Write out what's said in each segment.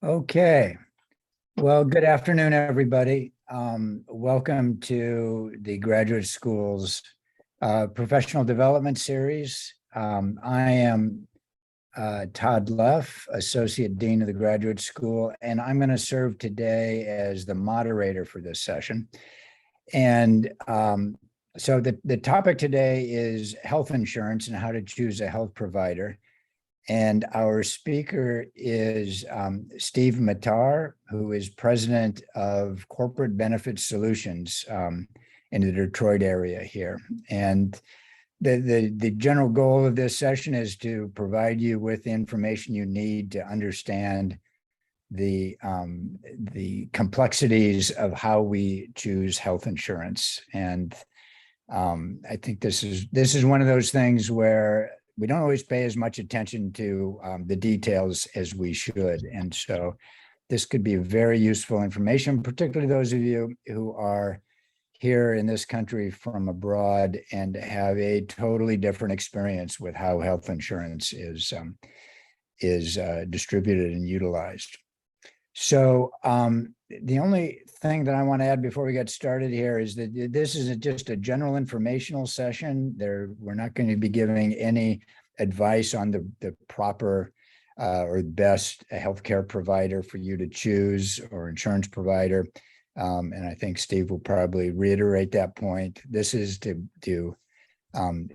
Okay. Well, good afternoon, everybody. Welcome to the Graduate School's Professional Development Series. I am Todd Luff, Associate Dean of the Graduate School, and I'm going to serve today as the moderator for this session. And so the topic today is health insurance and how to choose a health provider. And our speaker is Steve Mattar, who is president of Corporate Benefit Solutions in the Detroit area here. And the general goal of this session is to provide you with the information you need to understand the complexities of how we choose health insurance. And I think this is one of those things where we don't always pay as much attention to the details as we should. And so this could be very useful information, particularly those of you who are here in this country from abroad and have a totally different experience with how health insurance is distributed and utilized. So the only thing that I want to add before we get started here is that this is just a general informational session. We're not going to be giving any advice on the proper or best healthcare provider for you to choose or insurance provider. And I think Steve will probably reiterate that point. This is to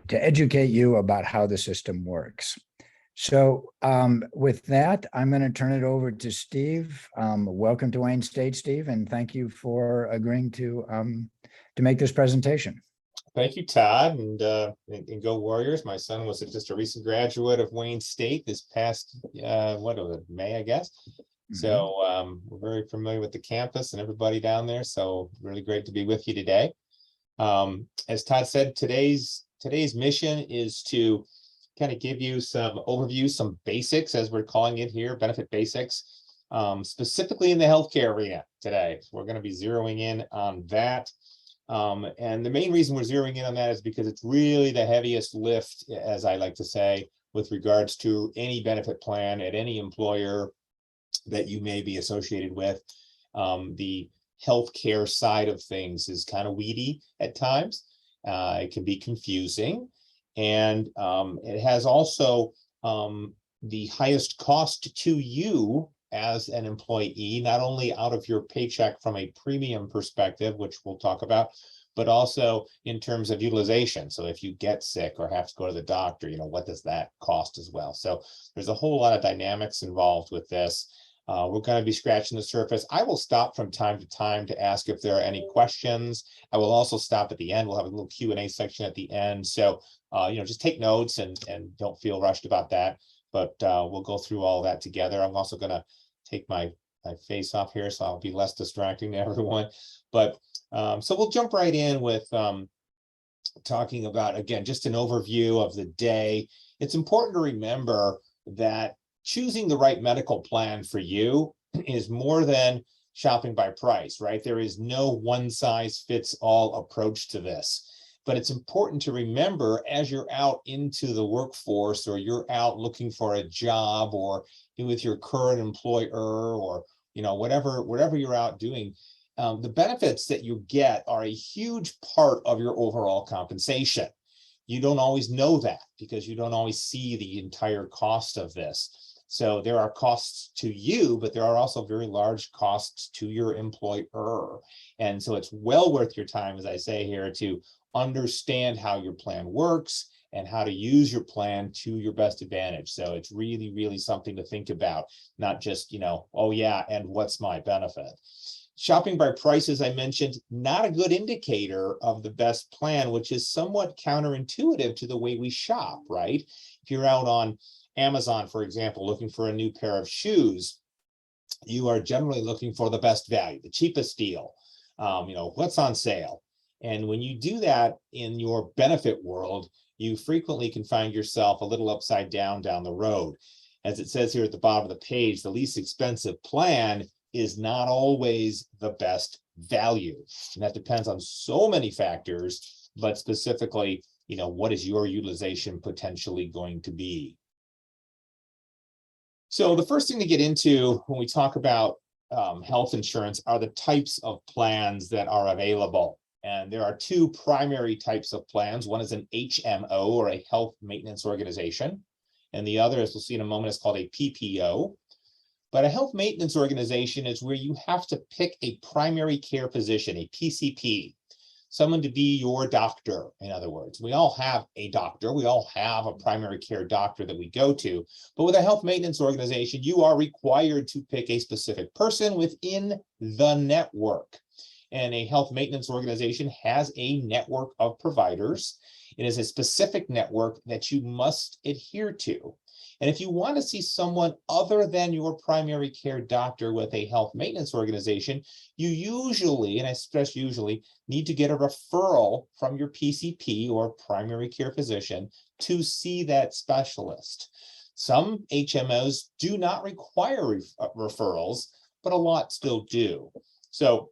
educate you about how the system works. So with that, I'm going to turn it over to Steve. Welcome to Wayne State, Steve, and thank you for agreeing to make this presentation. Thank you, Todd, and go Warriors. My son was just a recent graduate of Wayne State this past, what was it, May, I guess. Mm-hmm. So we're very familiar with the campus and everybody down there. So really great to be with you today. As Todd said, today's mission is to kind of give you some overview, some basics, as we're calling it here, benefit basics, specifically in the healthcare arena today. So we're going to be zeroing in on that. And the main reason we're zeroing in on that is because it's really the heaviest lift, as I like to say, with regards to any benefit plan at any employer that you may be associated with. The healthcare side of things is kind of weedy at times. It can be confusing. And it has also the highest cost to you as an employee, not only out of your paycheck from a premium perspective, which we'll talk about, but also in terms of utilization. So if you get sick or have to go to the doctor, what does that cost as well? So there's a whole lot of dynamics involved with this. We're going to be scratching the surface. I will stop from time to time to ask if there are any questions. I will also stop at the end. We'll have a little Q&A section at the end. So, just take notes and don't feel rushed about that. But we'll go through all that together. I'm also going to take my face off here, so I'll be less distracting to everyone. But so we'll jump right in with talking about, again, just an overview of the day. It's important to remember that choosing the right medical plan for you is more than shopping by price, right? There is no one size fits all approach to this. But it's important to remember as you're out into the workforce, or you're out looking for a job, or with your current employer, or whatever you're out doing, the benefits that you get are a huge part of your overall compensation. You don't always know that because you don't always see the entire cost of this. So there are costs to you, but there are also very large costs to your employer. And so it's well worth your time, as I say here, to understand how your plan works and how to use your plan to your best advantage. So it's really, really something to think about, not just, oh yeah, and what's my benefit? Shopping by price, as I mentioned, not a good indicator of the best plan, which is somewhat counterintuitive to the way we shop, right? If you're out on Amazon, for example, looking for a new pair of shoes, you are generally looking for the best value, the cheapest deal, what's on sale. And when you do that in your benefit world, you frequently can find yourself a little upside down the road. As it says here at the bottom of the page, the least expensive plan is not always the best value. And that depends on so many factors, but specifically, what is your utilization potentially going to be? So the first thing to get into when we talk about health insurance are the types of plans that are available. And there are two primary types of plans. One is an HMO, or a health maintenance organization. And the other, as we'll see in a moment, is called a PPO. But a health maintenance organization is where you have to pick a primary care physician, a PCP, someone to be your doctor. In other words, we all have a doctor. We all have a primary care doctor that we go to. But with a health maintenance organization, you are required to pick a specific person within the network. And a health maintenance organization has a network of providers. It is a specific network that you must adhere to. And if you want to see someone other than your primary care doctor with a health maintenance organization, you usually, and I stress usually, need to get a referral from your PCP or primary care physician to see that specialist. Some HMOs do not require referrals, but a lot still do. So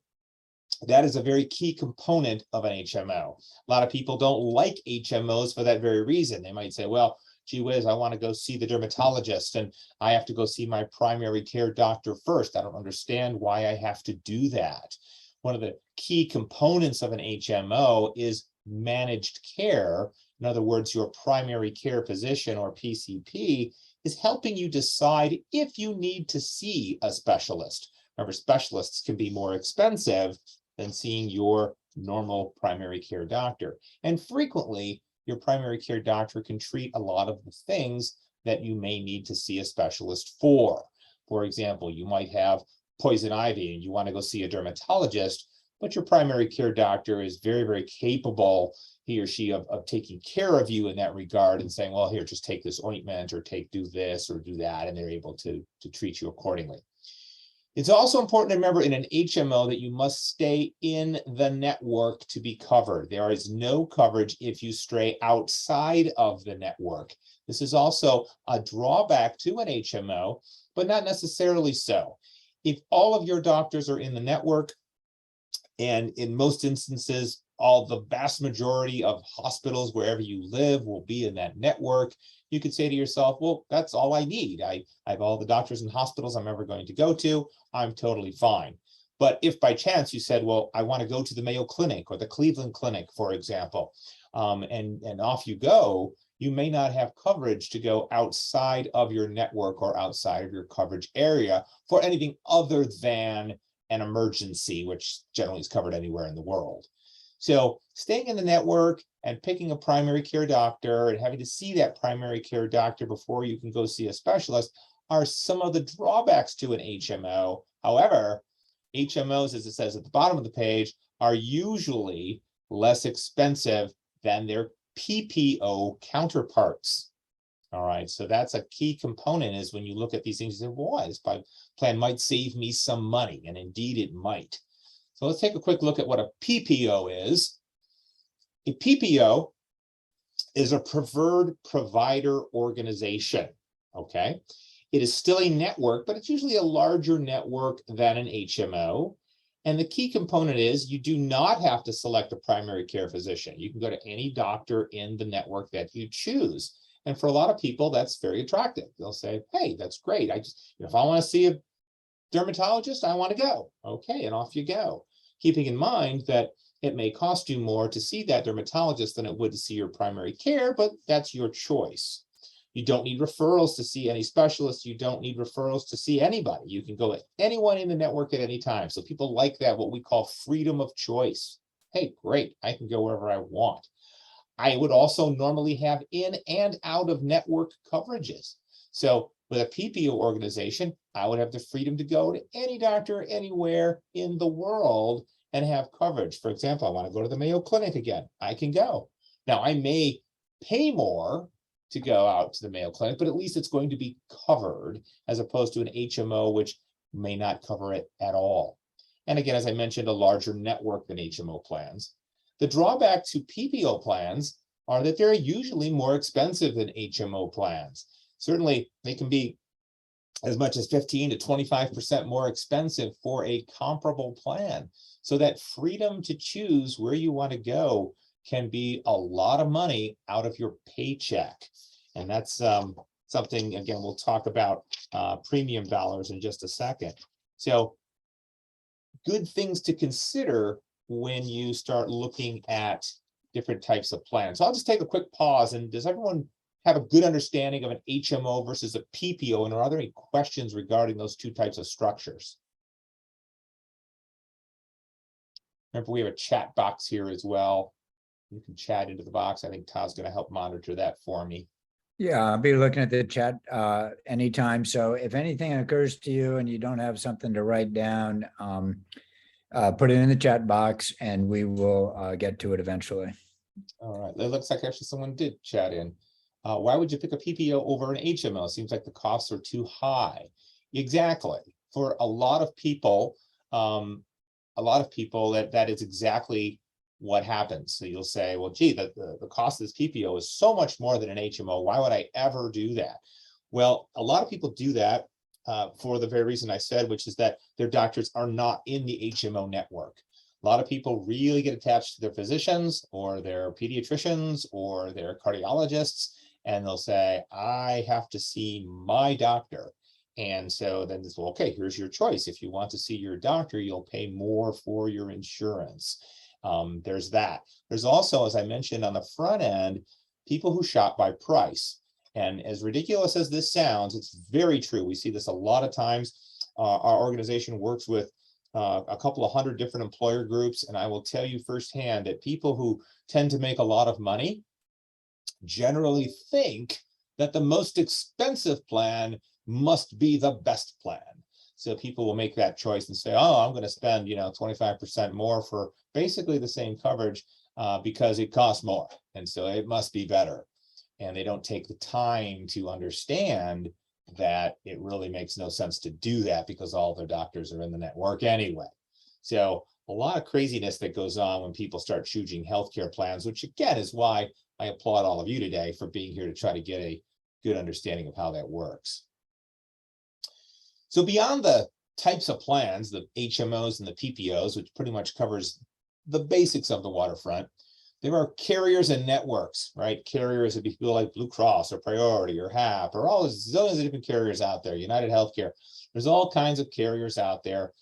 that is a very key component of an HMO. A lot of people don't like HMOs for that very reason. They might say, well, gee whiz, I want to go see the dermatologist and I have to go see my primary care doctor first. I don't understand why I have to do that. One of the key components of an HMO is managed care. In other words, your primary care physician or PCP is helping you decide if you need to see a specialist. Remember, specialists can be more expensive than seeing your normal primary care doctor. And frequently, your primary care doctor can treat a lot of the things that you may need to see a specialist for. For example, you might have poison ivy and you want to go see a dermatologist, but your primary care doctor is very, very capable, he or she, of taking care of you in that regard and saying, well, here, just take this ointment or do this or do that, and they're able to treat you accordingly. It's also important to remember in an HMO that you must stay in the network to be covered. There is no coverage if you stray outside of the network. This is also a drawback to an HMO, but not necessarily so. If all of your doctors are in the network, and in most instances, the vast majority of hospitals wherever you live will be in that network, you could say to yourself, well, that's all I need. I have all the doctors and hospitals I'm ever going to go to. I'm totally fine. But if by chance you said, well, I want to go to the Mayo Clinic or the Cleveland Clinic, for example, and off you go, you may not have coverage to go outside of your network or outside of your coverage area for anything other than an emergency, which generally is covered anywhere in the world. So staying in the network and picking a primary care doctor and having to see that primary care doctor before you can go see a specialist are some of the drawbacks to an HMO. However, HMOs, as it says at the bottom of the page, are usually less expensive than their PPO counterparts. All right, so that's a key component, is when you look at these things, you say, boy, this plan might save me some money, and indeed it might. So let's take a quick look at what a PPO is. A PPO is a preferred provider organization, okay? It is still a network, but it's usually a larger network than an HMO. And the key component is you do not have to select a primary care physician. You can go to any doctor in the network that you choose. And for a lot of people, that's very attractive. They'll say, hey, that's great. If I want to see a dermatologist, I want to go. Okay, and off you go. Keeping in mind that it may cost you more to see that dermatologist than it would to see your primary care, but that's your choice. You don't need referrals to see any specialists. You don't need referrals to see anybody. You can go with anyone in the network at any time. So people like that, what we call freedom of choice. Hey, great, I can go wherever I want. I would also normally have in and out of network coverages. So with a PPO organization, I would have the freedom to go to any doctor anywhere in the world and have coverage. For example, I want to go to the Mayo Clinic again. I can go. Now, I may pay more to go out to the Mayo Clinic, but at least it's going to be covered, as opposed to an HMO, which may not cover it at all. And again, as I mentioned, a larger network than HMO plans. The drawback to PPO plans are that they're usually more expensive than HMO plans. Certainly, they can be as much as 15 to 25% more expensive for a comparable plan. So that freedom to choose where you want to go can be a lot of money out of your paycheck. And that's something, again, we'll talk about premium dollars in just a second. So good things to consider when you start looking at different types of plans. So I'll just take a quick pause. And does everyone have a good understanding of an HMO versus a PPO? And are there any questions regarding those two types of structures? Remember, we have a chat box here as well. You can chat into the box. I think Todd's going to help monitor that for me. Yeah, I'll be looking at the chat anytime. So if anything occurs to you and you don't have something to write down, put it in the chat box and we will get to it eventually. All right, it looks like actually someone did chat in. Why would you pick a PPO over an HMO? Seems like the costs are too high. Exactly. For a lot of people, that is exactly what happens. So you'll say, well, gee, the cost of this PPO is so much more than an HMO. Why would I ever do that? Well, a lot of people do that for the very reason I said, which is that their doctors are not in the HMO network. A lot of people really get attached to their physicians or their pediatricians or their cardiologists, and they'll say, I have to see my doctor. And so then it's, well, okay, here's your choice. If you want to see your doctor, you'll pay more for your insurance. There's that. There's also, as I mentioned on the front end, people who shop by price. And as ridiculous as this sounds, it's very true. We see this a lot of times. Our organization works with a couple of hundred different employer groups. And I will tell you firsthand that people who tend to make a lot of money generally think that the most expensive plan must be the best plan. So people will make that choice and say, oh, I'm going to spend, 25% more for basically the same coverage because it costs more. And so it must be better. And they don't take the time to understand that it really makes no sense to do that because all their doctors are in the network anyway. So a lot of craziness that goes on when people start choosing healthcare plans, which again is why I applaud all of you today for being here to try to get a good understanding of how that works. So beyond the types of plans, the HMOs and the PPOs, which pretty much covers the basics of the waterfront, there are carriers and networks, right? Carriers would be people like Blue Cross or Priority or HAP or all zillions of different carriers out there, United Healthcare. There's all kinds of carriers out there.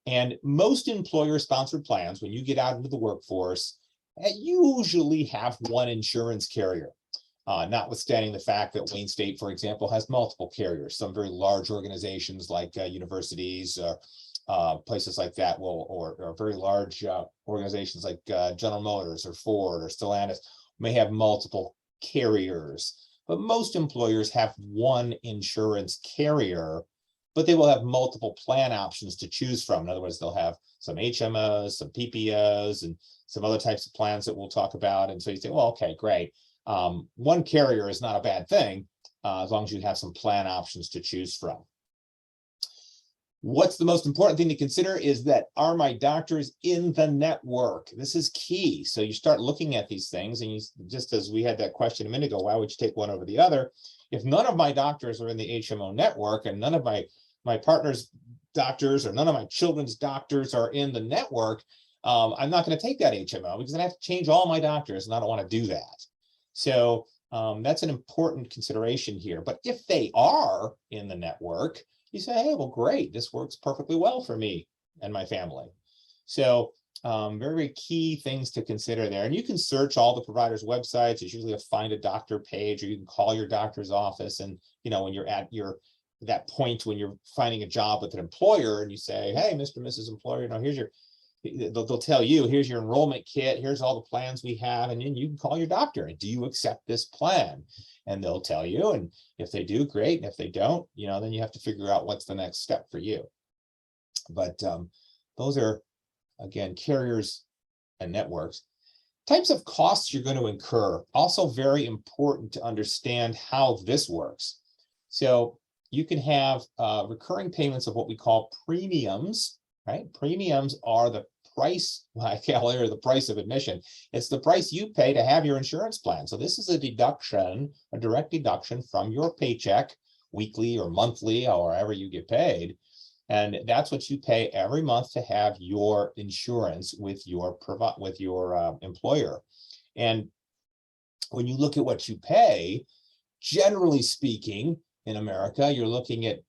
And most employer-sponsored plans, when you get out into the workforce, usually have one insurance carrier. Notwithstanding the fact that Wayne State, for example, has multiple carriers. Some very large organizations like universities, places like that or very large organizations like General Motors or Ford or Stellantis may have multiple carriers. But most employers have one insurance carrier, but they will have multiple plan options to choose from. In other words, they'll have some HMOs, some PPOs, and some other types of plans that we'll talk about. And so you say, well, okay, great. One carrier is not a bad thing as long as you have some plan options to choose from. What's the most important thing to consider is that, are my doctors in the network? This is key. So you start looking at these things, and just as we had that question a minute ago, why would you take one over the other? If none of my doctors are in the HMO network and none of my partner's doctors or none of my children's doctors are in the network, I'm not going to take that HMO because I have to change all my doctors, and I don't want to do that. So that's an important consideration here. But if they are in the network, you say, hey, well, great, this works perfectly well for me and my family. So very, very key things to consider there. And you can search all the providers' websites. There's usually a find a doctor page, or you can call your doctor's office. And, when you're at that point when you're finding a job with an employer and you say, hey, Mr. and Mrs. Employer, here's your, they'll tell you, here's your enrollment kit, here's all the plans we have, and then you can call your doctor and do you accept this plan? And they'll tell you, and if they do, great. And if they don't, then you have to figure out what's the next step for you. But those are, again, carriers and networks. Types of costs you're going to incur, also very important to understand how this works. So you can have recurring payments of what we call premiums, right? Premiums are the price, I call it the price of admission. It's the price you pay to have your insurance plan. So this is a deduction, a direct deduction from your paycheck, weekly or monthly, or however you get paid. And that's what you pay every month to have your insurance with your employer. And when you look at what you pay, generally speaking, in America, you're looking at,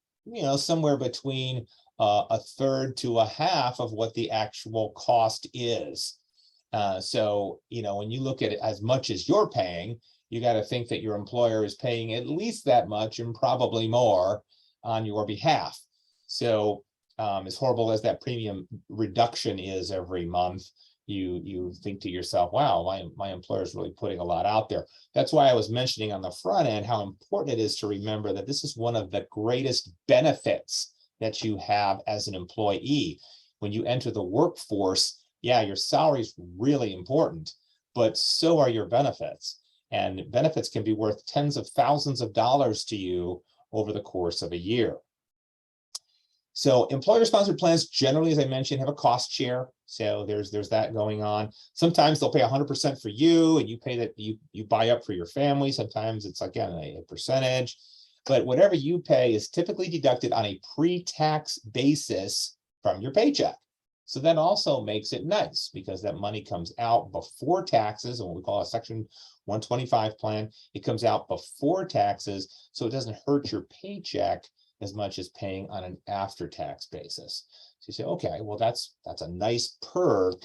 somewhere between a third to a half of what the actual cost is. So, when you look at it as much as you're paying, you got to think that your employer is paying at least that much and probably more on your behalf. So as horrible as that premium reduction is every month, you think to yourself, wow, my employer is really putting a lot out there. That's why I was mentioning on the front end how important it is to remember that this is one of the greatest benefits that you have as an employee. When you enter the workforce, yeah, your salary is really important, but so are your benefits. And benefits can be worth tens of thousands of dollars to you over the course of a year. So employer-sponsored plans generally, as I mentioned, have a cost share. So there's that going on. Sometimes they'll pay 100% for you, and you pay that you buy up for your family. Sometimes it's, again, a percentage. But whatever you pay is typically deducted on a pre-tax basis from your paycheck. So that also makes it nice because that money comes out before taxes, and what we call a Section 125 plan. It comes out before taxes, so it doesn't hurt your paycheck as much as paying on an after-tax basis. So you say, okay, well, that's a nice perk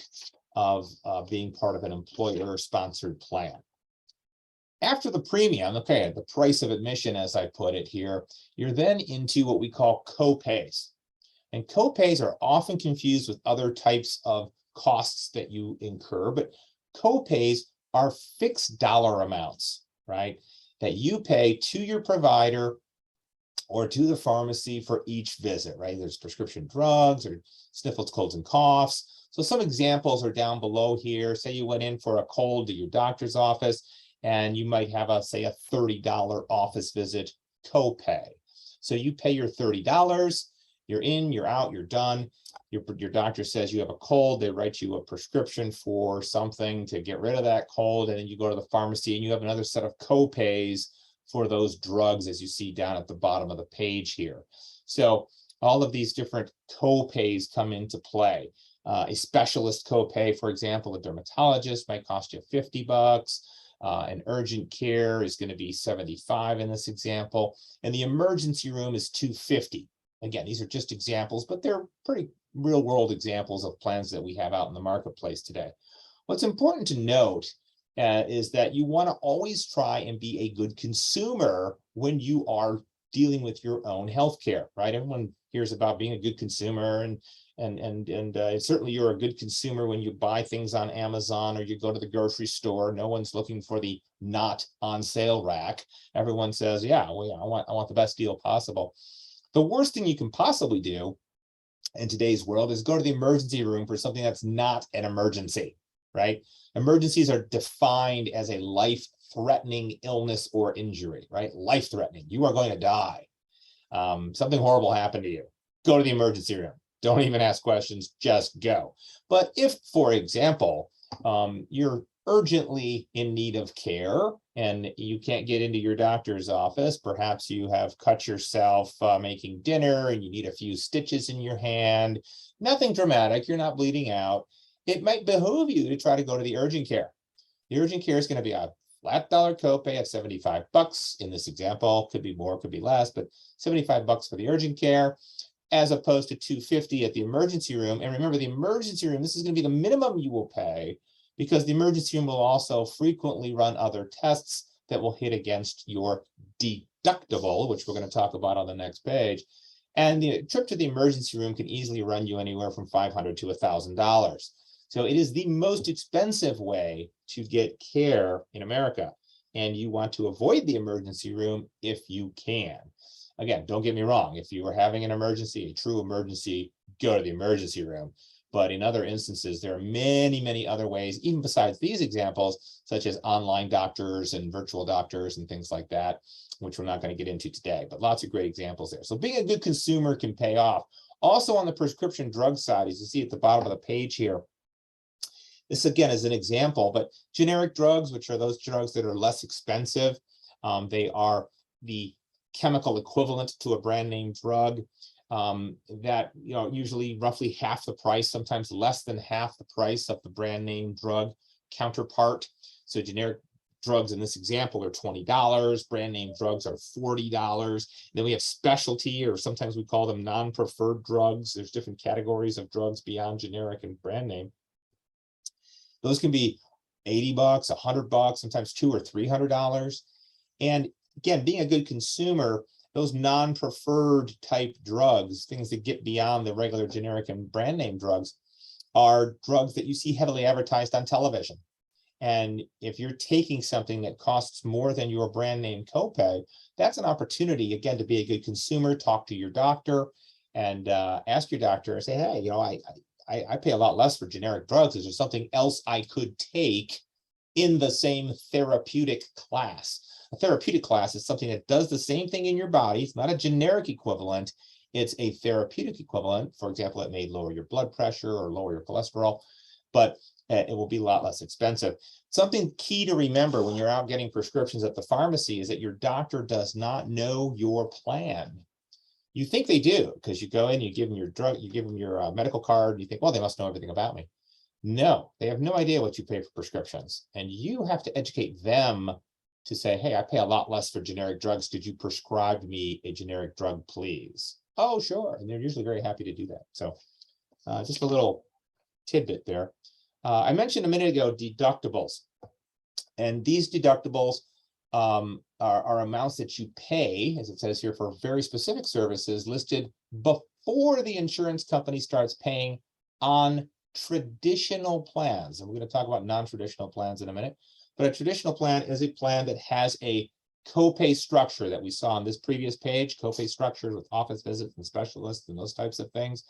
of being part of an employer-sponsored plan. After the premium, okay, the price of admission, as I put it here, you're then into what we call copays. And copays are often confused with other types of costs that you incur, but copays are fixed dollar amounts, right, that you pay to your provider or to the pharmacy for each visit, right? There's prescription drugs or sniffles, colds, and coughs. So some examples are down below here. Say you went in for a cold to your doctor's office, and you might have say a $30 office visit copay. So you pay your $30, you're in, you're out, you're done. Your doctor says you have a cold, they write you a prescription for something to get rid of that cold, and then you go to the pharmacy and you have another set of copays for those drugs, as you see down at the bottom of the page here. So all of these different copays come into play. A specialist copay, for example, a dermatologist might cost you $50. An urgent care is going to be $75 in this example, and the emergency room is $250. Again, these are just examples, but they're pretty real world examples of plans that we have out in the marketplace today. What's important to note is that you want to always try and be a good consumer when you are dealing with your own healthcare, right? Everyone hears about being a good consumer, and certainly you're a good consumer when you buy things on Amazon or you go to the grocery store. No one's looking for the not on sale rack. Everyone says, yeah, well, I want the best deal possible. The worst thing you can possibly do in today's world is go to the emergency room for something that's not an emergency, right? Emergencies are defined as a life-threatening illness or injury, right? Life-threatening. You are going to die. Something horrible happened to you. Go to the emergency room. Don't even ask questions, just go. But if, for example, you're urgently in need of care and you can't get into your doctor's office, perhaps you have cut yourself making dinner and you need a few stitches in your hand, nothing dramatic, you're not bleeding out, it might behoove you to try to go to the urgent care. The urgent care is going to be a flat dollar copay of $75 in this example. Could be more, could be less, but $75 for the urgent care, as opposed to $250 at the emergency room. And remember, the emergency room, this is going to be the minimum you will pay, because the emergency room will also frequently run other tests that will hit against your deductible, which we're going to talk about on the next page. And the trip to the emergency room can easily run you anywhere from $500 to $1,000. So it is the most expensive way to get care in America. And you want to avoid the emergency room if you can. Again, don't get me wrong. If you are having an emergency, a true emergency, go to the emergency room. But in other instances, there are many, many other ways, even besides these examples, such as online doctors and virtual doctors and things like that, which we're not going to get into today, but lots of great examples there. So being a good consumer can pay off. Also on the prescription drug side, as you see at the bottom of the page here, this again is an example, but generic drugs, which are those drugs that are less expensive, they are the chemical equivalent to a brand name drug. That usually roughly half the price, sometimes less than half the price of the brand name drug counterpart. So generic drugs in this example are $20. Brand name drugs are $40. Then we have specialty, or sometimes we call them non-preferred drugs. There's different categories of drugs beyond generic and brand name. Those can be $80, $100, sometimes $200 or $300. And again, being a good consumer, those non-preferred type drugs, things that get beyond the regular generic and brand name drugs, are drugs that you see heavily advertised on television. And if you're taking something that costs more than your brand name copay, that's an opportunity, again, to be a good consumer. Talk to your doctor and ask your doctor, say, hey, you know, I pay a lot less for generic drugs. Is there something else I could take in the same therapeutic class? A therapeutic class is something that does the same thing in your body. It's not a generic equivalent. It's a therapeutic equivalent. For example, it may lower your blood pressure or lower your cholesterol, but it will be a lot less expensive. Something key to remember when you're out getting prescriptions at the pharmacy is that your doctor does not know your plan. You think they do because you go in, you give them your drug, you give them your medical card, and you think, well, they must know everything about me. No, they have no idea what you pay for prescriptions. And you have to educate them to say, hey, I pay a lot less for generic drugs. Could you prescribe me a generic drug, please? Oh, sure. And they're usually very happy to do that. So just a little tidbit there. I mentioned a minute ago deductibles. And these deductibles are amounts that you pay, as it says here, for very specific services listed before the insurance company starts paying on traditional plans. And we're going to talk about non-traditional plans in a minute. But a traditional plan is a plan that has a copay structure that we saw on this previous page, copay structures with office visits and specialists and those types of things.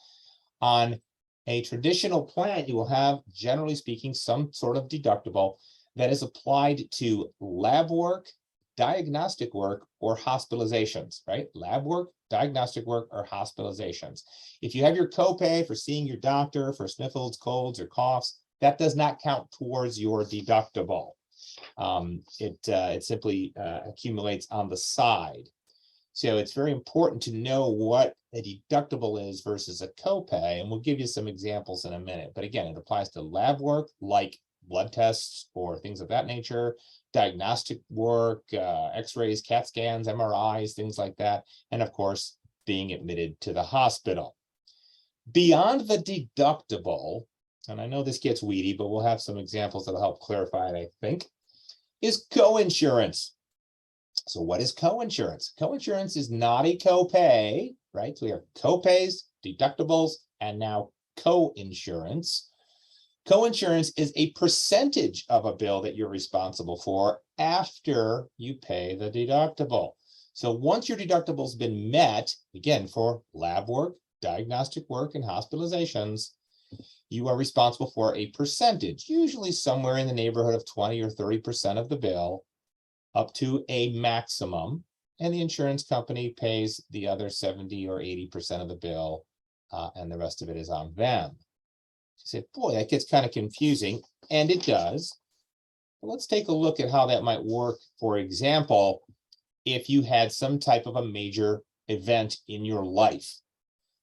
On a traditional plan, you will have, generally speaking, some sort of deductible that is applied to lab work, diagnostic work, or hospitalizations, right? Lab work, diagnostic work, or hospitalizations. If you have your copay for seeing your doctor for sniffles, colds, or coughs, that does not count towards your deductible. It simply accumulates on the side. So it's very important to know what a deductible is versus a copay, and we'll give you some examples in a minute. But again, it applies to lab work like blood tests or things of that nature, diagnostic work, x-rays, CAT scans, MRIs, things like that, and of course, being admitted to the hospital. Beyond the deductible, and I know this gets weedy, but we'll have some examples that'll help clarify it, I think, is coinsurance. So what is coinsurance? Coinsurance is not a copay, right? So we have copays, deductibles, and now coinsurance. Coinsurance is a percentage of a bill that you're responsible for after you pay the deductible. So once your deductible's been met, again, for lab work, diagnostic work, and hospitalizations, you are responsible for a percentage, usually somewhere in the neighborhood of 20 or 30% of the bill, up to a maximum, and the insurance company pays the other 70 or 80% of the bill, and the rest of it is on them. You say, boy, that gets kind of confusing, and it does. But let's take a look at how that might work. For example, if you had some type of a major event in your life.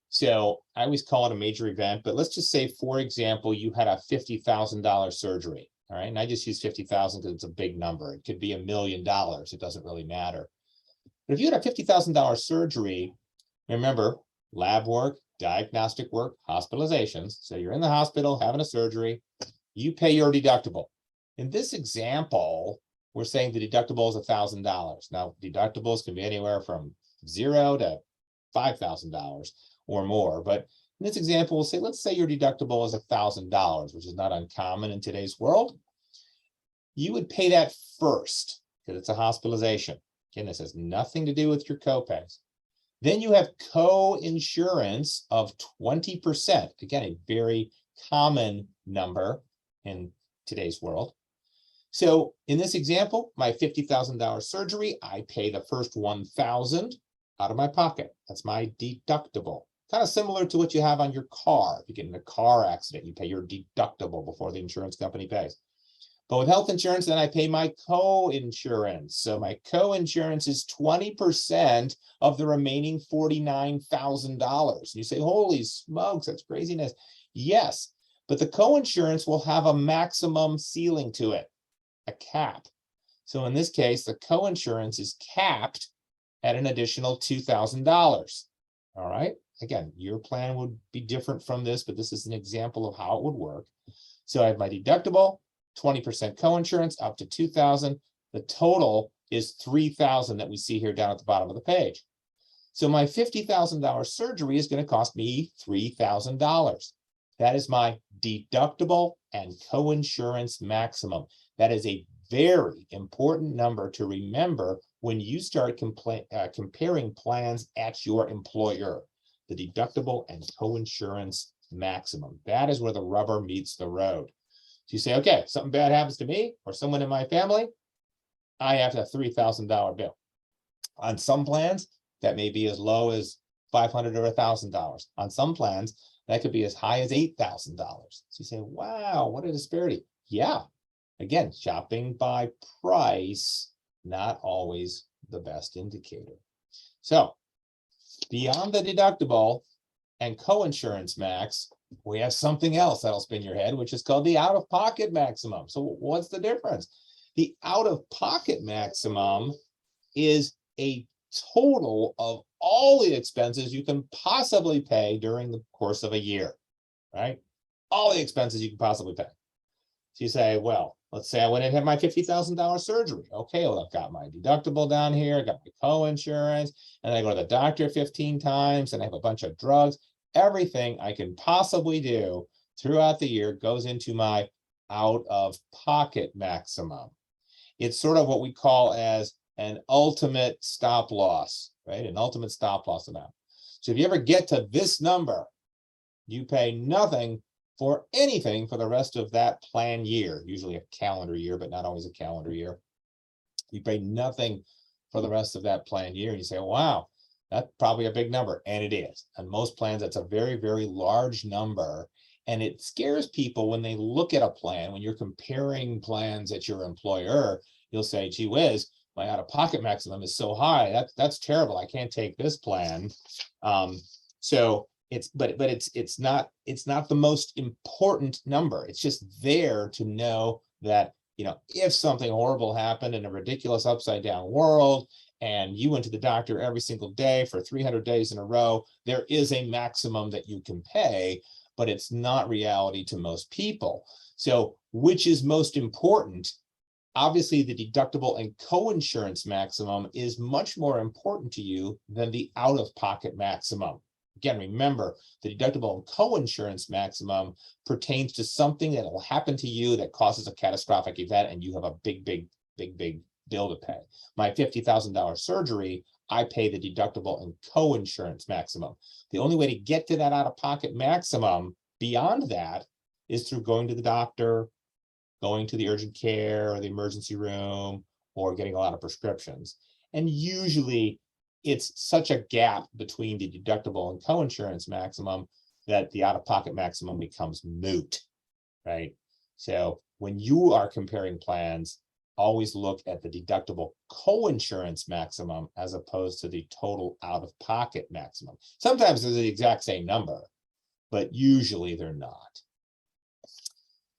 So I always call it a major event, but let's just say, for example, you had a $50,000 surgery. All right, and I just use 50,000 because it's a big number. It could be $1 million. It doesn't really matter. But if you had a $50,000 surgery, remember, lab work, diagnostic work, hospitalizations. So you're in the hospital having a surgery, you pay your deductible. In this example, we're saying the deductible is $1,000. Now, deductibles can be anywhere from $0 to $5,000 or more. But in this example, we'll say, let's say your deductible is $1,000, which is not uncommon in today's world. You would pay that first because it's a hospitalization. Again, this has nothing to do with your copays. Then you have co-insurance of 20%. Again, a very common number in today's world. So in this example, my $50,000 surgery, I pay the first $1,000 out of my pocket. That's my deductible. Kind of similar to what you have on your car. If you get in a car accident, you pay your deductible before the insurance company pays. But with health insurance, then I pay my co-insurance. So my co-insurance is 20% of the remaining $49,000. You say, holy smokes, that's craziness. Yes, but the co-insurance will have a maximum ceiling to it, a cap. So in this case, the coinsurance is capped at an additional $2,000. All right. Again, your plan would be different from this, but this is an example of how it would work. So I have my deductible, 20% coinsurance up to 2,000. The total is 3,000 that we see here down at the bottom of the page. So my $50,000 surgery is going to cost me $3,000. That is my deductible and coinsurance maximum. That is a very important number to remember when you start comparing plans at your employer. The deductible and coinsurance maximum. That is where the rubber meets the road. So you say, okay, something bad happens to me or someone in my family, I have a $3,000 bill. On some plans, that may be as low as $500 or $1,000. On some plans, that could be as high as $8,000. So you say, wow, what a disparity. Yeah, again, shopping by price, not always the best indicator. So beyond the deductible and coinsurance max, we have something else that'll spin your head, which is called the out-of-pocket maximum. So what's the difference? The out-of-pocket maximum is a total of all the expenses you can possibly pay during the course of a year, right? All the expenses you can possibly pay. So you say, well, let's say I went and had my $50,000 surgery. Okay, well, I've got my deductible down here, I got my coinsurance, and I go to the doctor 15 times, and I have a bunch of drugs. Everything I can possibly do throughout the year goes into my out-of-pocket maximum. It's sort of what we call as an ultimate stop loss, right? An ultimate stop loss amount. So if you ever get to this number, you pay nothing for anything for the rest of that plan year, usually a calendar year, but not always a calendar year. You pay nothing for the rest of that plan year. And you say, wow, that's probably a big number. And it is. On most plans, that's a very, very large number. And it scares people when they look at a plan, when you're comparing plans at your employer, you'll say, gee whiz, my out-of-pocket maximum is so high. That's terrible. I can't take this plan. So it's not the most important number. It's just there to know that, you know, if something horrible happened in a ridiculous upside down world and you went to the doctor every single day for 300 days in a row, there is a maximum that you can pay, but it's not reality to most people. So which is most important? Obviously, the deductible and coinsurance maximum is much more important to you than the out-of-pocket maximum. Again, remember, the deductible and coinsurance maximum pertains to something that will happen to you that causes a catastrophic event, and you have a big bill to pay. My $50,000 surgery, I pay the deductible and coinsurance maximum. The only way to get to that out-of-pocket maximum beyond that is through going to the doctor, going to the urgent care or the emergency room, or getting a lot of prescriptions. And usually it's such a gap between the deductible and coinsurance maximum that the out-of-pocket maximum becomes moot, right? So when you are comparing plans, always look at the deductible coinsurance maximum as opposed to the total out-of-pocket maximum. Sometimes they're the exact same number, but usually they're not.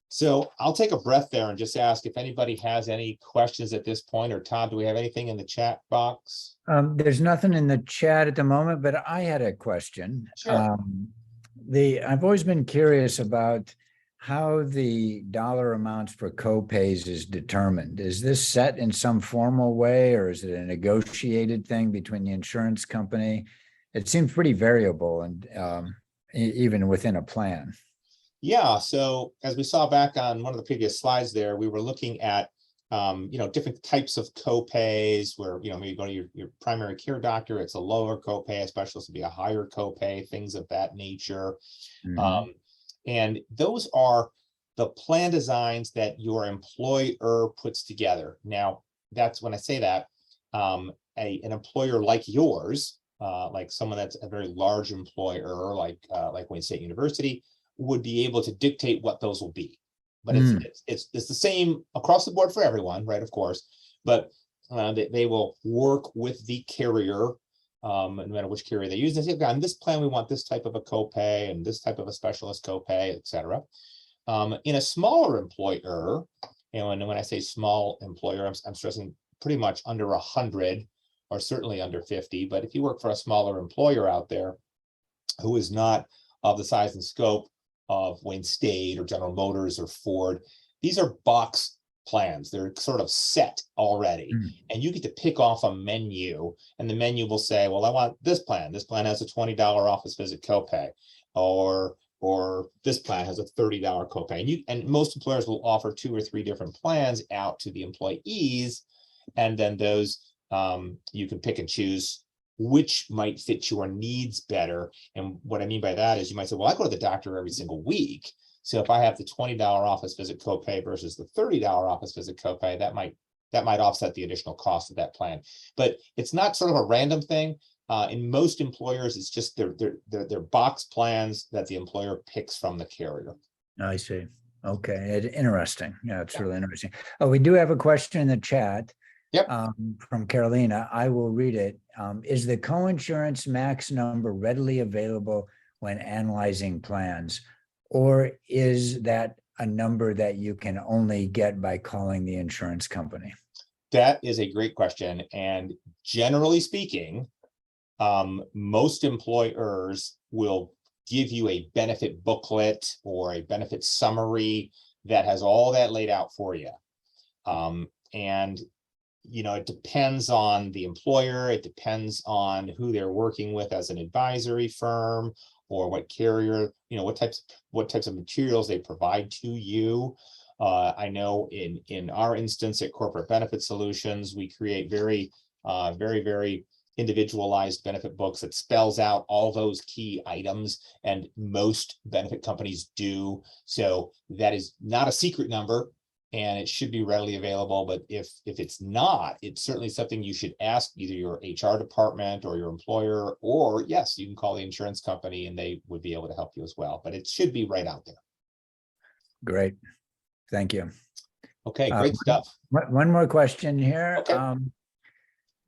So I'll take a breath there and just ask if anybody has any questions at this point. Or Todd, do we have anything in the chat box? There's nothing in the chat at the moment, but I had a question. Sure. I've always been curious about how the dollar amounts for copays is determined. Is this set in some formal way, or is it a negotiated thing between the insurance company? It seems pretty variable, and even within a plan. Yeah, so as we saw back on one of the previous slides there, we were looking at different types of copays where, maybe you go to your primary care doctor, it's a lower copay, a specialist would be a higher copay, things of that nature. Mm-hmm. And those are the plan designs that your employer puts together. Now, that's when I say that, an employer like yours, like someone that's a very large employer, like Wayne State University, would be able to dictate what those will be. But it's the same across the board for everyone, right? Of course, but they will work with the carrier, no matter which carrier they use. They say, okay, on this plan, we want this type of a copay and this type of a specialist copay, et cetera. In a smaller employer, And when I say small employer, I'm stressing pretty much under 100 or certainly under 50. But if you work for a smaller employer out there who is not of the size and scope of Wayne State or General Motors or Ford, these are box plans. They're sort of set already. And you get to pick off a menu, and the menu will say, well, I want this plan. This plan has a $20 office visit copay, or this plan has a $30 copay. And most employers will offer 2 or 3 different plans out to the employees. And then those you can pick and choose which might fit your needs better. And what I mean by that is you might say, well, I go to the doctor every single week. So if I have the $20 office visit copay versus the $30 office visit copay, that might offset the additional cost of that plan. But it's not sort of a random thing. In most employers, it's just they're box plans that the employer picks from the carrier. I see. Okay, interesting. Yeah, it's really interesting. Oh, we do have a question in the chat. Yep. From Carolina. I will read it. Is the coinsurance max number readily available when analyzing plans, or is that a number that you can only get by calling the insurance company? That is a great question. And generally speaking, most employers will give you a benefit booklet or a benefit summary that has all that laid out for you. And it depends on the employer. It depends on who they're working with as an advisory firm, or what carrier, what types of materials they provide to you. I know in our instance at Corporate Benefit Solutions, we create very individualized benefit books that spells out all those key items, and most benefit companies do. So that is not a secret number, and it should be readily available. But if it's not, it's certainly something you should ask either your HR department or your employer, or yes, you can call the insurance company and they would be able to help you as well. But it should be right out there. Great. Thank you. Okay, great stuff. One more question here. Okay.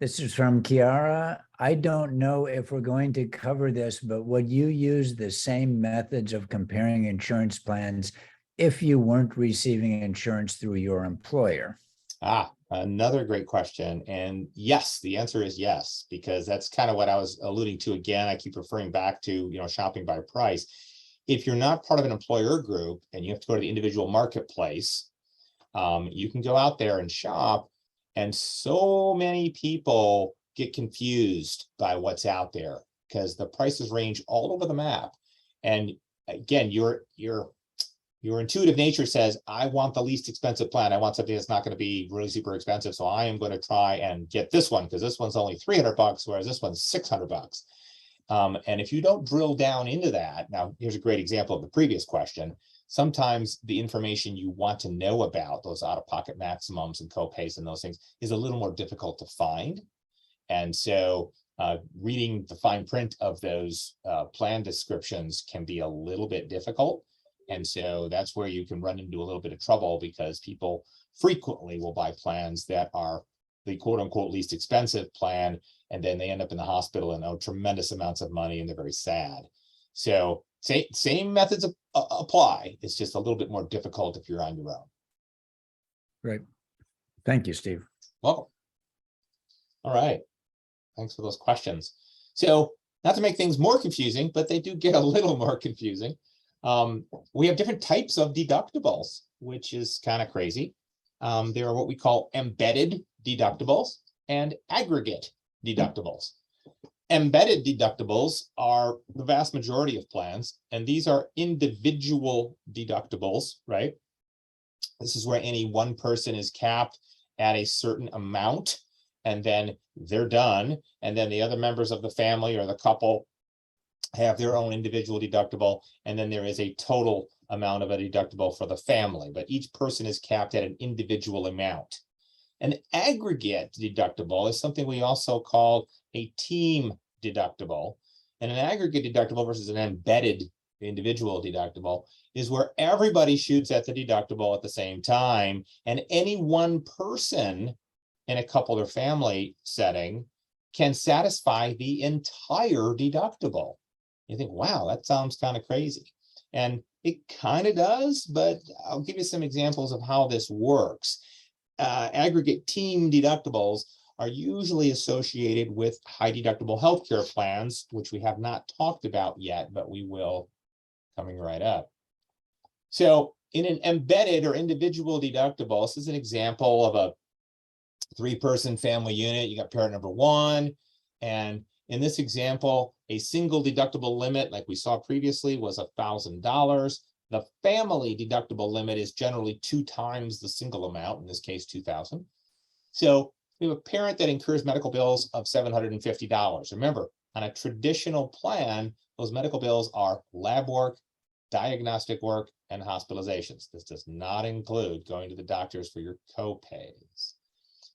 This is from Kiara. I don't know if we're going to cover this, but would you use the same methods of comparing insurance plans if you weren't receiving insurance through your employer? Another great question. And yes, the answer is yes, because that's kind of what I was alluding to. Again, I keep referring back to, shopping by price. If you're not part of an employer group and you have to go to the individual marketplace, you can go out there and shop. And so many people get confused by what's out there because the prices range all over the map. And again, your intuitive nature says, I want the least expensive plan. I want something that's not going to be really super expensive. So I am going to try and get this one because this one's only $300, whereas this one's $600. And if you don't drill down into that, now here's a great example of the previous question. Sometimes the information you want to know about those out-of-pocket maximums and copays and those things is a little more difficult to find. And so reading the fine print of those plan descriptions can be a little bit difficult. And so that's where you can run into a little bit of trouble, because people frequently will buy plans that are the quote unquote least expensive plan, and then they end up in the hospital and owe tremendous amounts of money, and they're very sad. So same methods apply. It's just a little bit more difficult if you're on your own. Great. Thank you, Steve. Welcome. All right. Thanks for those questions. So not to make things more confusing, but they do get a little more confusing. We have different types of deductibles, which is kind of crazy. There are what we call embedded deductibles and aggregate deductibles. Embedded deductibles are the vast majority of plans, and these are individual deductibles, right? This is where any one person is capped at a certain amount, and then they're done. And then the other members of the family or the couple have their own individual deductible, and then there is a total amount of a deductible for the family, but each person is capped at an individual amount. An aggregate deductible is something we also call a team deductible. And an aggregate deductible versus an embedded individual deductible is where everybody shoots at the deductible at the same time, and any one person in a couple or family setting can satisfy the entire deductible. You think, wow, that sounds kind of crazy. And It kind of does, but I'll give you some examples of how this works. Aggregate team deductibles are usually associated with high deductible healthcare plans, which we have not talked about yet, but we will coming right up. So in an embedded or individual deductible, this is an example of a 3-person family unit. You got parent number 1, and in this example, a single deductible limit, like we saw previously, was $1,000. The family deductible limit is generally 2 times the single amount, in this case, $2,000. So we have a parent that incurs medical bills of $750. Remember, on a traditional plan, those medical bills are lab work, diagnostic work, and hospitalizations. This does not include going to the doctors for your copays.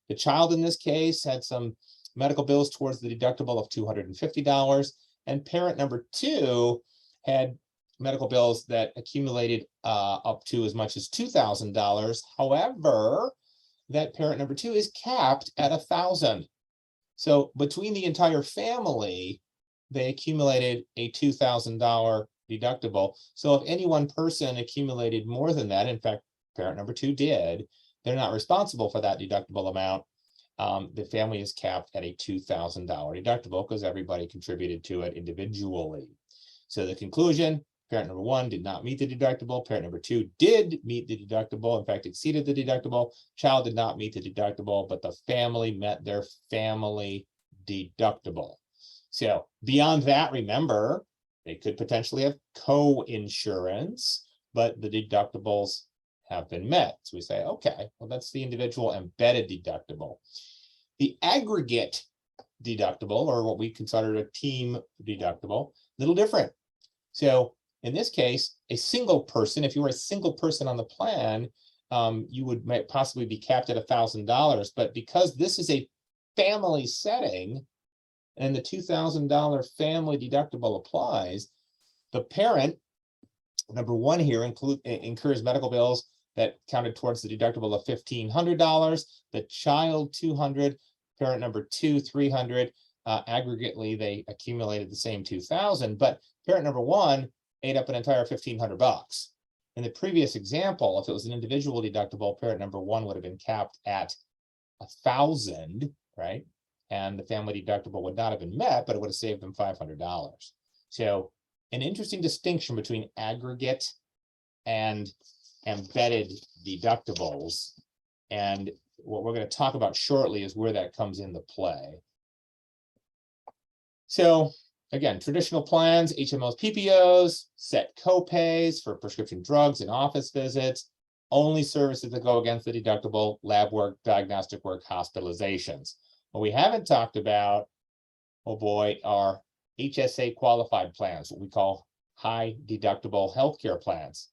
The child in this case had some medical bills towards the deductible of $250, and parent number 2 had medical bills that accumulated up to as much as $2,000. However, that parent number 2 is capped at $1,000. So between the entire family, they accumulated a $2,000 deductible. So if any one person accumulated more than that, in fact, parent number 2 did, they're not responsible for that deductible amount. The family is capped at a $2,000 deductible because everybody contributed to it individually. So the conclusion, parent number 1 did not meet the deductible. Parent number 2 did meet the deductible, in fact, exceeded the deductible. Child did not meet the deductible, but the family met their family deductible. So beyond that, remember, they could potentially have co-insurance, but the deductibles have been met. So we say, okay, well, that's the individual embedded deductible. The aggregate deductible, or what we consider a team deductible, a little different. So in this case, a single person, if you were a single person on the plan, you might possibly be capped at $1,000. But because this is a family setting and the $2,000 family deductible applies, the parent, number 1 here, incurs medical bills that counted towards the deductible of $1,500, the child $200, parent number 2 $300. Aggregately, they accumulated the same $2,000, but parent number 1 ate up an entire $1,500. In the previous example, if it was an individual deductible, parent number 1 would have been capped at $1,000, right? And the family deductible would not have been met, but it would have saved them $500. So an interesting distinction between aggregate and embedded deductibles. And what we're going to talk about shortly is where that comes into play. So again, traditional plans, HMOs, PPOs, set copays for prescription drugs and office visits, only services that go against the deductible, lab work, diagnostic work, hospitalizations. What we haven't talked about, oh boy, are HSA qualified plans, what we call high deductible healthcare plans.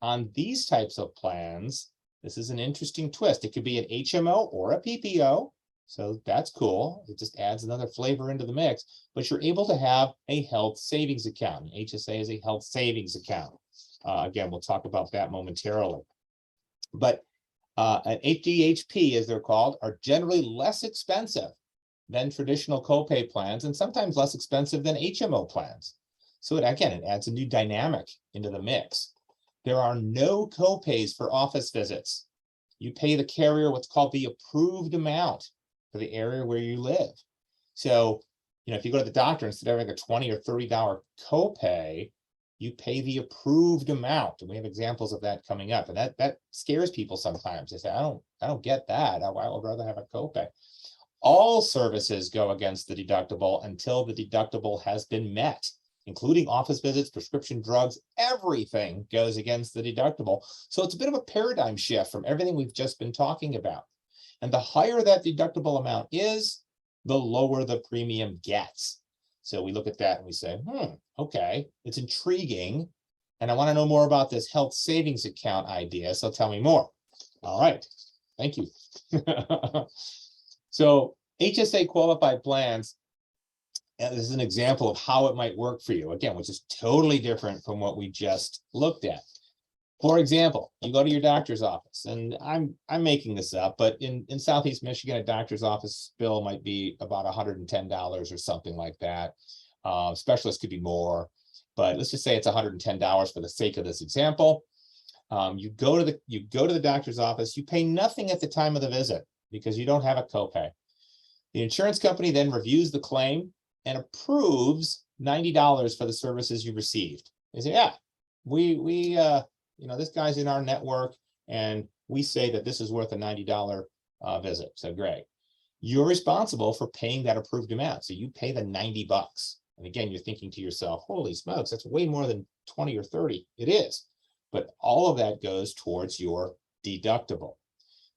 On these types of plans, this is an interesting twist. It could be an HMO or a PPO. So that's cool. It just adds another flavor into the mix, but you're able to have a health savings account. An HSA is a health savings account. Again, we'll talk about that momentarily. But an HDHP, as they're called, are generally less expensive than traditional copay plans and sometimes less expensive than HMO plans. So it adds a new dynamic into the mix. There are no copays for office visits. You pay the carrier what's called the approved amount for the area where you live. So, if you go to the doctor, instead of having a $20 or $30 copay, you pay the approved amount. And we have examples of that coming up. And that scares people sometimes. They say, I don't get that. I would rather have a copay. All services go against the deductible until the deductible has been met, including office visits, prescription drugs, everything goes against the deductible. So it's a bit of a paradigm shift from everything we've just been talking about. And the higher that deductible amount is, the lower the premium gets. So we look at that and we say, okay, it's intriguing. And I want to know more about this health savings account idea. So tell me more. All right. Thank you. So HSA qualified plans, and this is an example of how it might work for you, again, which is totally different from what we just looked at. For example, you go to your doctor's office, and I'm making this up, but in Southeast Michigan, a doctor's office bill might be about $110 or something like that. Specialists could be more. but let's just say it's $110 for the sake of this example. You go to the doctor's office, you pay nothing at the time of the visit because you don't have a copay. The insurance company then reviews the claim and approves $90 for the services you received. They say, yeah, this guy's in our network and we say that this is worth a $90 visit. So great. You're responsible for paying that approved amount. So you pay the $90. And again, you're thinking to yourself, holy smokes, that's way more than 20 or 30. It is. But all of that goes towards your deductible.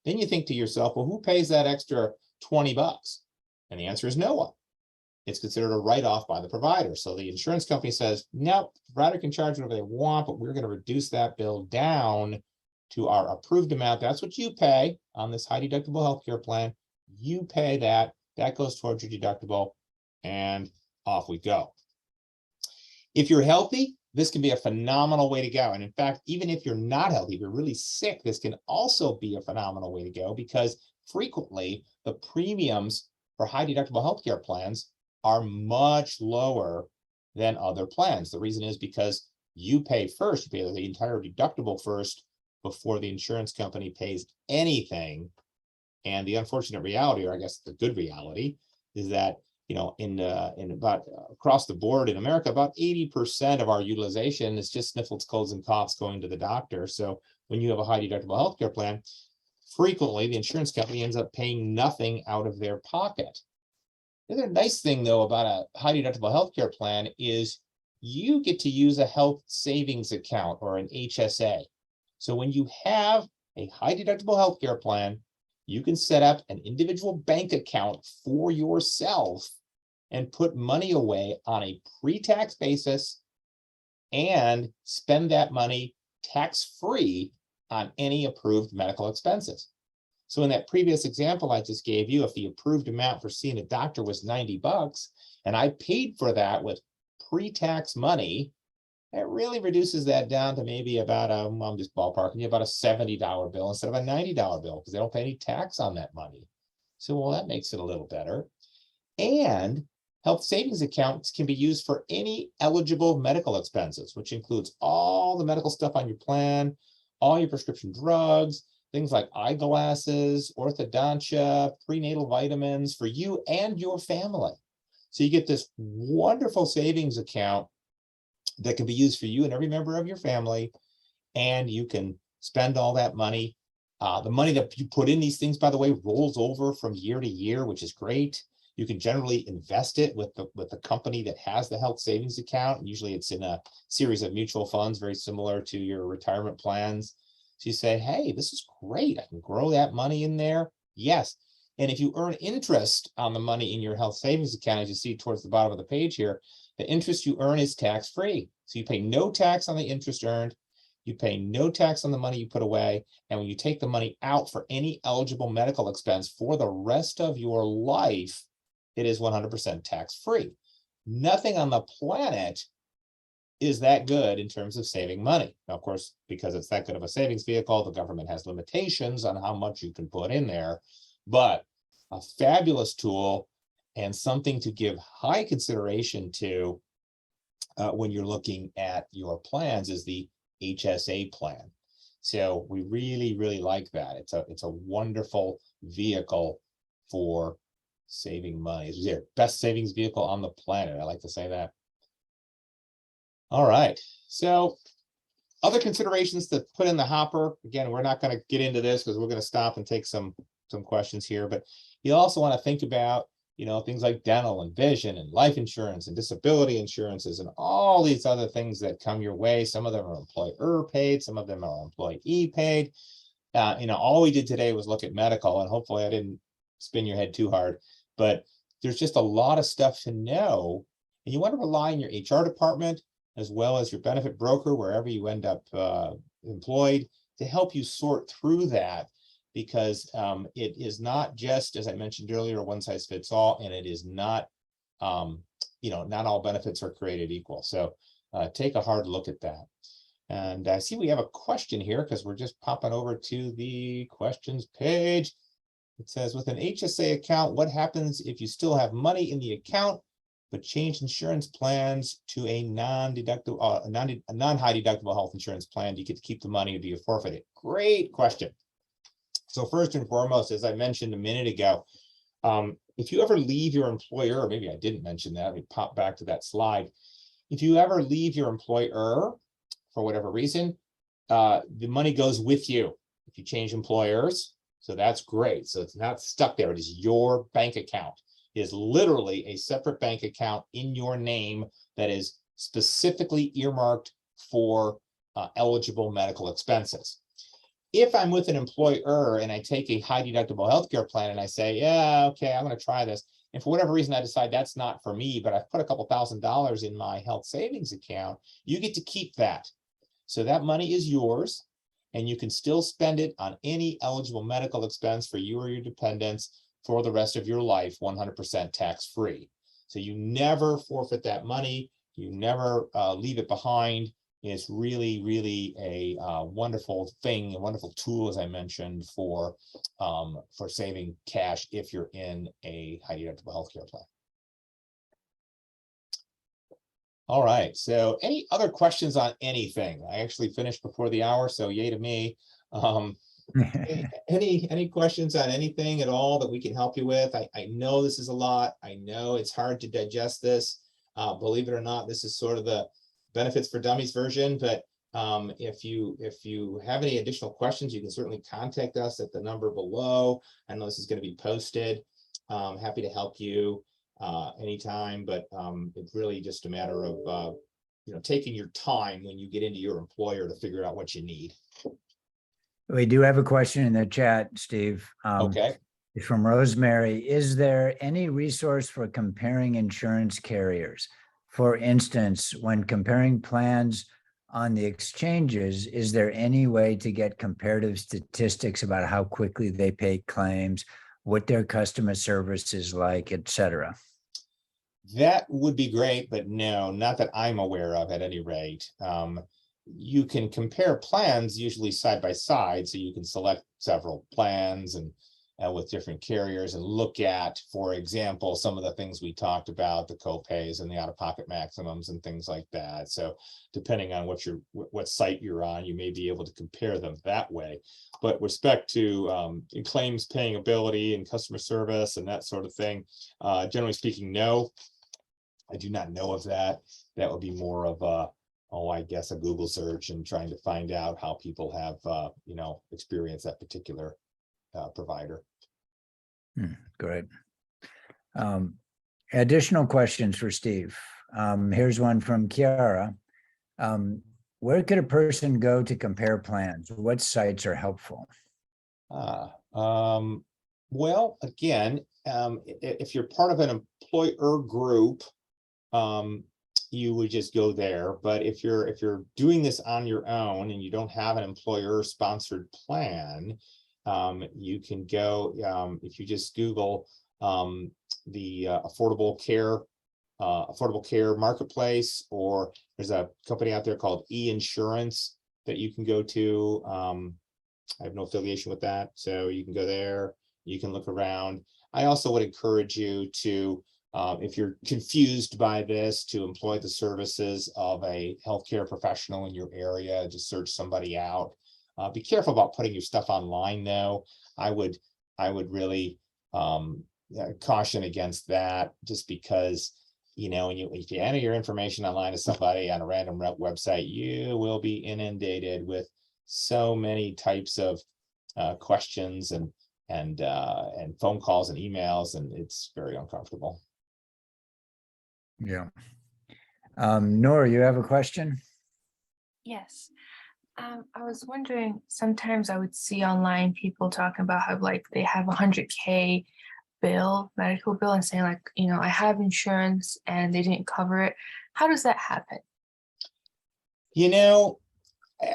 Then you think to yourself, well, who pays that extra $20? And the answer is no one. It's considered a write-off by the provider. So the insurance company says, no, the provider can charge whatever they want, but we're going to reduce that bill down to our approved amount. That's what you pay on this high deductible healthcare plan. You pay that. That goes towards your deductible, and off we go. If you're healthy, this can be a phenomenal way to go. And in fact, even if you're not healthy, if you're really sick, this can also be a phenomenal way to go because frequently the premiums for high deductible healthcare plans are much lower than other plans. The reason is because you pay first, you pay the entire deductible first before the insurance company pays anything. And the unfortunate reality, or I guess the good reality, is that in about across the board in America, about 80% of our utilization is just sniffles, colds, and coughs going to the doctor. So when you have a high deductible healthcare plan, frequently the insurance company ends up paying nothing out of their pocket. The other nice thing, though, about a high deductible healthcare plan is you get to use a health savings account or an HSA. So when you have a high deductible healthcare plan, you can set up an individual bank account for yourself and put money away on a pre-tax basis and spend that money tax-free on any approved medical expenses. So in that previous example I just gave you, if the approved amount for seeing a doctor was $90 and I paid for that with pre-tax money, it really reduces that down to maybe about I'm just ballparking you, about a $70 bill instead of a $90 bill because they don't pay any tax on that money. So, well, that makes it a little better. And health savings accounts can be used for any eligible medical expenses, which includes all the medical stuff on your plan, all your prescription drugs, things like eyeglasses, orthodontia, prenatal vitamins for you and your family. So you get this wonderful savings account that can be used for you and every member of your family, and you can spend all that money. The money that you put in these things, by the way, rolls over from year to year, which is great. You can generally invest it with the company that has the health savings account. Usually it's in a series of mutual funds, very similar to your retirement plans. So you say, hey, this is great. I can grow that money in there. Yes. And if you earn interest on the money in your health savings account, as you see towards the bottom of the page here, the interest you earn is tax-free. So you pay no tax on the interest earned. You pay no tax on the money you put away. And when you take the money out for any eligible medical expense for the rest of your life, it is 100% tax-free. Nothing on the planet is that good in terms of saving money. Now, of course, because it's that good of a savings vehicle, the government has limitations on how much you can put in there, but a fabulous tool and something to give high consideration to when you're looking at your plans is the HSA plan. So we really, really like that. It's a wonderful vehicle for saving money. It's your best savings vehicle on the planet. I like to say that. All right. So other considerations to put in the hopper. Again, we're not going to get into this because we're going to stop and take some questions here, but you also want to think about things like dental and vision and life insurance and disability insurances and all these other things that come your way. Some of them are employer paid, some of them are employee paid. All we did today was look at medical, and hopefully I didn't spin your head too hard, but there's just a lot of stuff to know. And you want to rely on your HR department as well as your benefit broker, wherever you end up employed, to help you sort through that. Because it is not just, as I mentioned earlier, one size fits all, and it is not, not all benefits are created equal. So take a hard look at that. And I see we have a question here because we're just popping over to the questions page. It says, with an HSA account, what happens if you still have money in the account, but change insurance plans to a non-deductible, a non-high deductible health insurance plan, do you get to keep the money or do you forfeit it? Great question. So first and foremost, as I mentioned a minute ago, if you ever leave your employer, or maybe I didn't mention that, let me pop back to that slide. If you ever leave your employer for whatever reason, the money goes with you if you change employers. So that's great. So it's not stuck there. It is your bank account. It is literally a separate bank account in your name that is specifically earmarked for eligible medical expenses. If I'm with an employer and I take a high deductible healthcare plan and I say, yeah, okay, I'm going to try this. And for whatever reason, I decide that's not for me, but I've put a couple $1,000s in my health savings account, you get to keep that. So that money is yours and you can still spend it on any eligible medical expense for you or your dependents for the rest of your life, 100% tax-free. So you never forfeit that money. You never leave it behind. It's really, really a wonderful thing, a wonderful tool, as I mentioned, for saving cash if you're in a high deductible healthcare plan. All right, so any other questions on anything? I actually finished before the hour, so yay to me. Any questions on anything at all that we can help you with? I know this is a lot. I know it's hard to digest this. Believe it or not, this is sort of the Benefits for Dummies version, but if you have any additional questions, you can certainly contact us at the number below. I know this is going to be posted. Happy to help you anytime, but it's really just a matter of taking your time when you get into your employer to figure out what you need. We do have a question in the chat, Steve. Okay. It's from Rosemary. Is there any resource for comparing insurance carriers? For instance, when comparing plans on the exchanges, is there any way to get comparative statistics about how quickly they pay claims, what their customer service is like, et cetera? That would be great, but no, not that I'm aware of at any rate. You can compare plans usually side by side, so you can select several plans and with different carriers and look at, for example, some of the things we talked about, the copays and the out-of-pocket maximums and things like that. So depending on what site you're on, you may be able to compare them that way. But with respect to claims paying ability and customer service and that sort of thing, generally speaking, no, I do not know of that. That would be more of a, I guess, a Google search and trying to find out how people have, experienced that particular provider. Great. Additional questions for Steve. Here's one from Kiara. Where could a person go to compare plans? What sites are helpful? Well, again, if you're part of an employer group, you would just go there. But if you're doing this on your own and you don't have an employer sponsored plan, you can go, if you just Google the Affordable Care Marketplace, or there's a company out there called E-Insurance that you can go to. I have no affiliation with that, so you can go there, you can look around. I also would encourage you to, if you're confused by this, to employ the services of a healthcare professional in your area. Just search somebody out. Be careful about putting your stuff online, though. I would really caution against that, just because, if you enter your information online to somebody on a random website, you will be inundated with so many types of questions and phone calls and emails, and it's very uncomfortable. Yeah. Nora, you have a question? Yes. I was wondering, sometimes I would see online people talking about how they have $100K medical bill, and saying I have insurance and they didn't cover it. How does that happen? I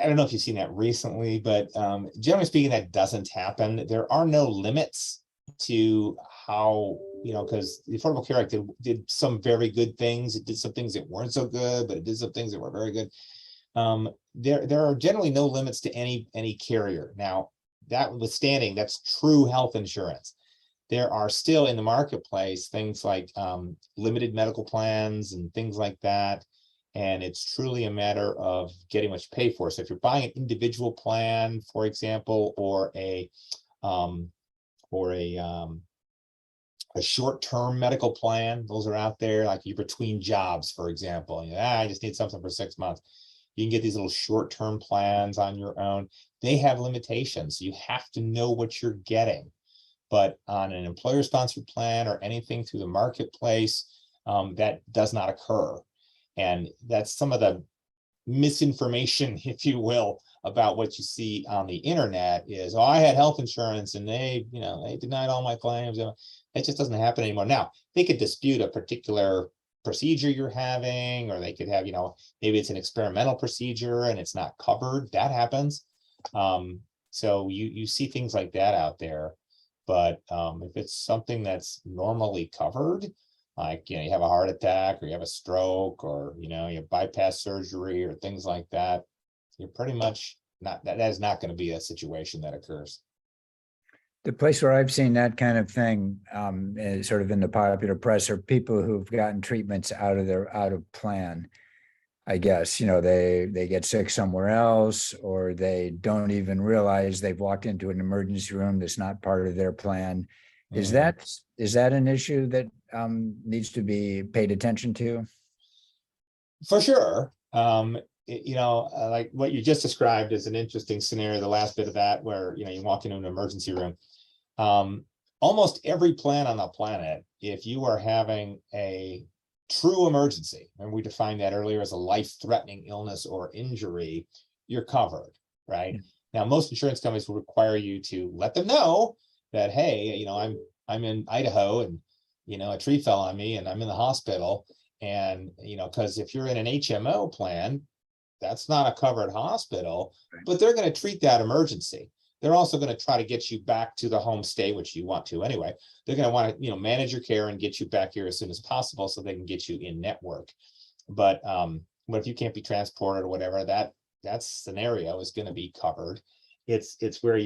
don't know if you've seen that recently, but generally speaking, that doesn't happen. There are no limits to how, because the Affordable Care Act did some very good things. It did some things that weren't so good, but it did some things that were very good. There are generally no limits to any carrier. Now, that notwithstanding, that's true health insurance. there are still in the marketplace things like limited medical plans and things like that. And it's truly a matter of getting what you pay for. So if you're buying an individual plan, for example, or a short-term medical plan, those are out there, like you're between jobs, for example. I just need something for 6 months. You can get these little short-term plans on your own. They have limitations. You have to know what you're getting. But on an employer-sponsored plan or anything through the marketplace, that does not occur. And that's some of the misinformation, if you will, about what you see on the internet is, oh, I had health insurance and they denied all my claims. It just doesn't happen anymore. Now, they could dispute a particular procedure you're having, or they could have, maybe it's an experimental procedure and it's not covered. That happens. So you see things like that out there. But if it's something that's normally covered, like, you have a heart attack or you have a stroke or, you have bypass surgery or things like that, you're pretty much not, that is not going to be a situation that occurs. The place where I've seen that kind of thing is sort of in the popular press are people who've gotten treatments out of plan. I guess, they get sick somewhere else, or they don't even realize they've walked into an emergency room that's not part of their plan. Is that an issue that needs to be paid attention to? For sure. Like what you just described is an interesting scenario, the last bit of that, where, you walk into an emergency room. Almost every plan on the planet, if you are having a true emergency, and we defined that earlier as a life-threatening illness or injury, you're covered, right? Mm-hmm. Now, most insurance companies will require you to let them know that, hey, I'm in Idaho and, a tree fell on me and I'm in the hospital. And, because if you're in an HMO plan, that's not a covered hospital, but they're going to treat that emergency. They're also going to try to get you back to the home state, which you want to anyway. They're going to want to, manage your care and get you back here as soon as possible so they can get you in network. But if you can't be transported or whatever, that scenario is going to be covered. It's where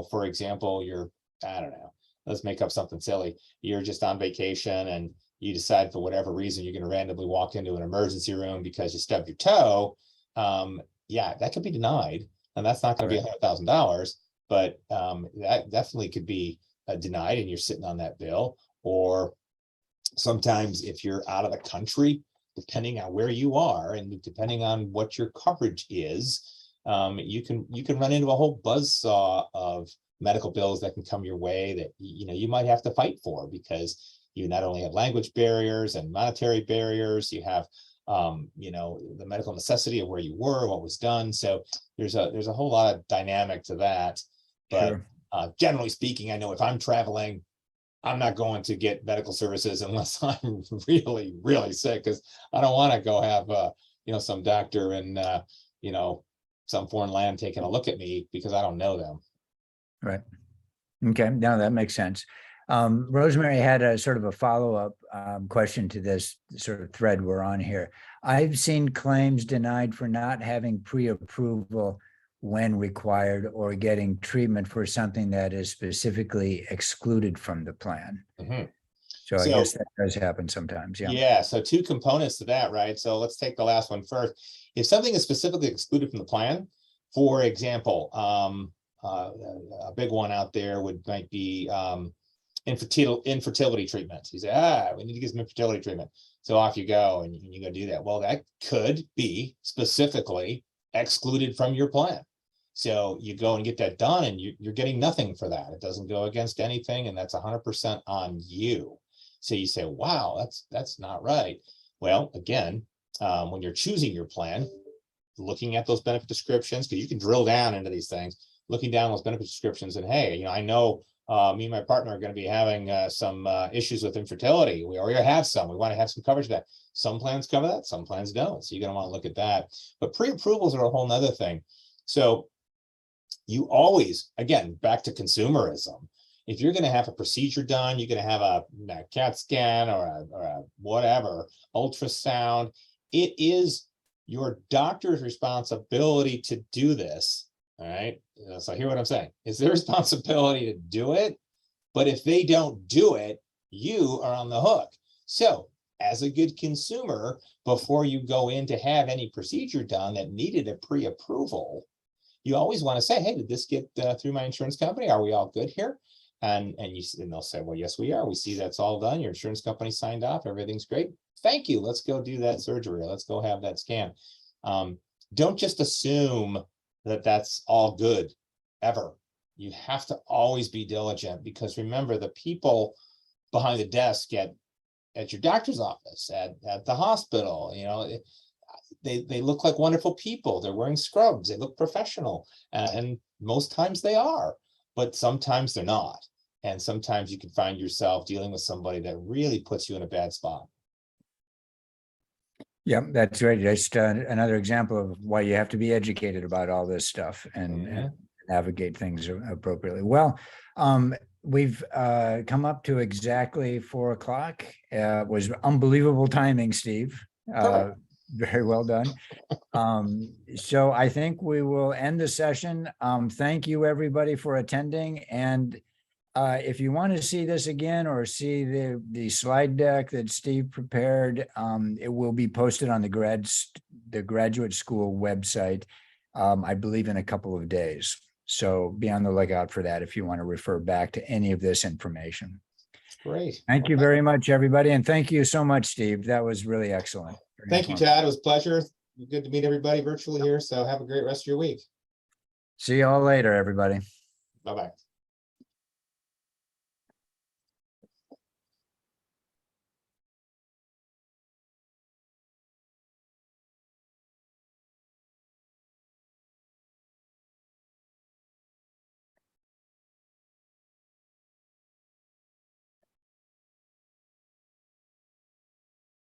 for example, I don't know, let's make up something silly. You're just on vacation and you decide for whatever reason you're going to randomly walk into an emergency room because you stubbed your toe. That could be denied. And that's not going to be $100,000, but that definitely could be denied and you're sitting on that bill. Or sometimes if you're out of the country, depending on where you are and depending on what your coverage is, you can run into a whole buzzsaw of medical bills that can come your way that, you might have to fight for, because you not only have language barriers and monetary barriers, you have the medical necessity of where you were, what was done. So there's a whole lot of dynamic to that. But generally speaking, I know if I'm traveling, I'm not going to get medical services unless I'm really, really sick, because I don't want to go have some doctor in some foreign land taking a look at me because I don't know them. Right. Okay. No, that makes sense. Rosemary had a sort of a follow-up question to this sort of thread we're on here. I've seen claims denied for not having pre-approval when required, or getting treatment for something that is specifically excluded from the plan. Mm-hmm. So I guess that does happen sometimes. Yeah. So two components to that, right? So let's take the last one first. If something is specifically excluded from the plan, for example, a big one out there might be infertility treatment. You say, we need to get some infertility treatment. So off you go and you go do that. Well, that could be specifically excluded from your plan. So you go and get that done and you're getting nothing for that. It doesn't go against anything, and that's 100% on you. So you say, wow, that's not right. Well, again, when you're choosing your plan, looking at those benefit descriptions, because you can drill down into these things, looking down those benefit descriptions, and hey, I know me and my partner are going to be having some issues with infertility. We already have some. We want to have some coverage of that. Some plans cover that, some plans don't. So you're going to want to look at that. But pre-approvals are a whole nother thing. So you always, again, back to consumerism. If you're going to have a procedure done, you're going to have a CAT scan or a whatever, ultrasound. It is your doctor's responsibility to do this. All right. So hear what I'm saying. It's their responsibility to do it. But if they don't do it, you are on the hook. So as a good consumer, before you go in to have any procedure done that needed a pre-approval, you always want to say, hey, did this get through my insurance company? Are we all good here? And they'll say, well, yes, we are. We see that's all done. Your insurance company signed off. Everything's great. Thank you. Let's go do that surgery. Let's go have that scan. Don't just assume that that's all good ever. You have to always be diligent, because remember, the people behind the desk at your doctor's office, at the hospital, you know, they look like wonderful people. They're wearing scrubs. They look professional. And most times they are, but sometimes they're not. And sometimes you can find yourself dealing with somebody that really puts you in a bad spot. Yeah, that's right. Just another example of why you have to be educated about all this stuff and navigate things appropriately. Well, we've come up to exactly 4 o'clock. Was unbelievable timing, Steve. Very well done. So I think we will end the session. Thank you, everybody, for attending. And if you want to see this again or see the slide deck that Steve prepared, it will be posted on the graduate school website, I believe, in a couple of days. So be on the lookout for that if you want to refer back to any of this information. Great. Thank you very much, everybody. And thank you so much, Steve. That was really excellent. Thank you, Todd. It was a pleasure. Good to meet everybody virtually here. So have a great rest of your week. See you all later, everybody. Bye-bye.